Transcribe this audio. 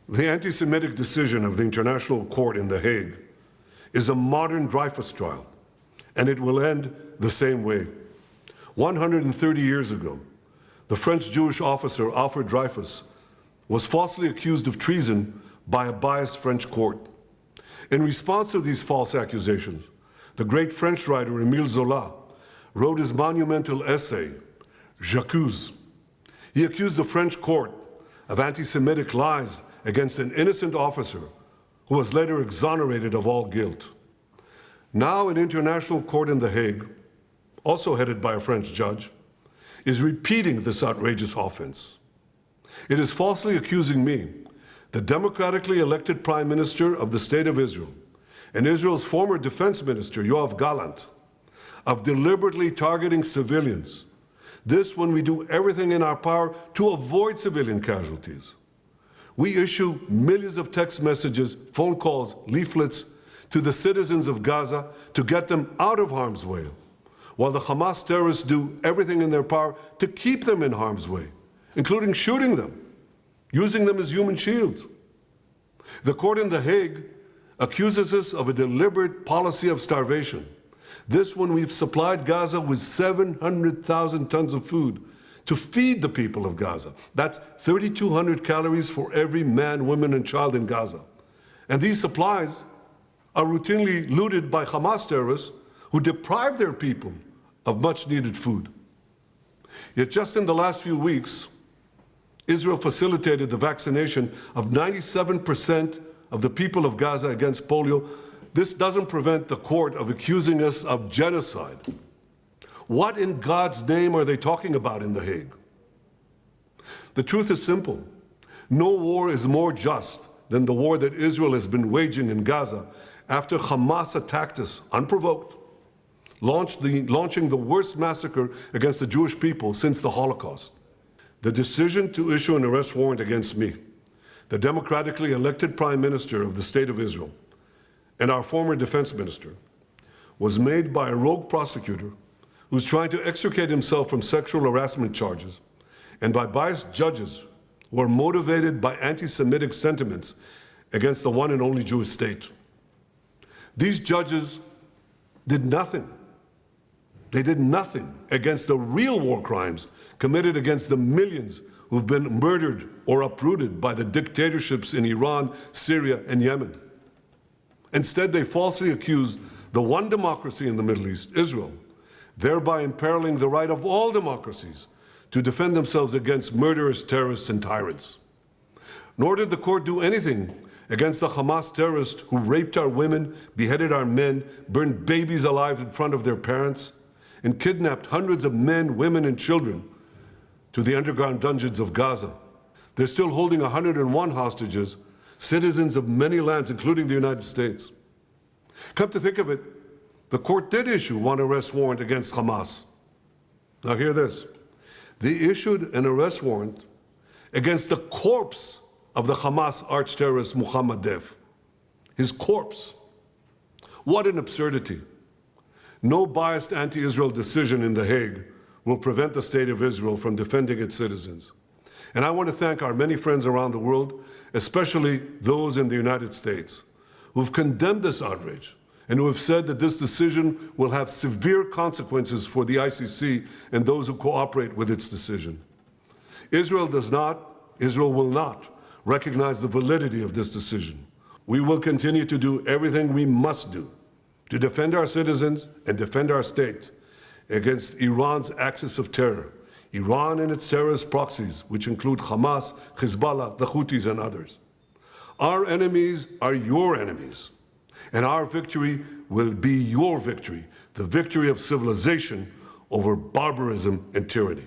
The anti-Semitic decision of the International Court in The Hague is a modern Dreyfus trial, and it will end the same way. 130 years ago, the French Jewish officer Alfred Dreyfus was falsely accused of treason by a biased French court. In response to these false accusations, the great French writer Émile Zola wrote his monumental essay, J'accuse. He accused the French court of anti-Semitic lies against an innocent officer who was later exonerated of all guilt. Now an international court in The Hague, also headed by a French judge, is repeating this outrageous offense. It is falsely accusing me, the democratically elected Prime Minister of the State of Israel, and Israel's former Defense Minister, Yoav Gallant, of deliberately targeting civilians. This when we do everything in our power to avoid civilian casualties. We issue millions of text messages, phone calls, leaflets to the citizens of Gaza to get them out of harm's way, while the Hamas terrorists do everything in their power to keep them in harm's way, including shooting them, using them as human shields. The court in The Hague accuses us of a deliberate policy of starvation. This when we've supplied Gaza with 700,000 tons of food to feed the people of Gaza. That's 3,200 calories for every man, woman, and child in Gaza. And these supplies are routinely looted by Hamas terrorists who deprive their people of much-needed food. Yet just in the last few weeks, Israel facilitated the vaccination of 97% of the people of Gaza against polio. This doesn't prevent the court of accusing us of genocide. What in God's name are they talking about in The Hague? The truth is simple. No war is more just than the war that Israel has been waging in Gaza after Hamas attacked us unprovoked, launching the worst massacre against the Jewish people since the Holocaust. The decision to issue an arrest warrant against me, the democratically elected Prime Minister of the State of Israel, and our former Defense Minister, was made by a rogue prosecutor who's trying to extricate himself from sexual harassment charges, and by biased judges who are motivated by anti-Semitic sentiments against the one and only Jewish state. These judges did nothing. They did nothing against the real war crimes committed against the millions who've been murdered or uprooted by the dictatorships in Iran, Syria, and Yemen. Instead, they falsely accused the one democracy in the Middle East, Israel, thereby imperiling the right of all democracies to defend themselves against murderous terrorists and tyrants. Nor did the court do anything against the Hamas terrorists who raped our women, beheaded our men, burned babies alive in front of their parents, and kidnapped hundreds of men, women, and children to the underground dungeons of Gaza. They're still holding 101 hostages, citizens of many lands, including the United States. Come to think of it, the court did issue one arrest warrant against Hamas. Now hear this. They issued an arrest warrant against the corpse of the Hamas arch-terrorist Mohammed Deif. His corpse. What an absurdity. No biased anti-Israel decision in The Hague will prevent the State of Israel from defending its citizens. And I want to thank our many friends around the world, especially those in the United States, who've condemned this outrage and who have said that this decision will have severe consequences for the ICC and those who cooperate with its decision. Israel will not recognize the validity of this decision. We will continue to do everything we must do to defend our citizens and defend our state against Iran's axis of terror, Iran and its terrorist proxies, which include Hamas, Hezbollah, the Houthis, and others. Our enemies are your enemies, and our victory will be your victory, the victory of civilization over barbarism and tyranny.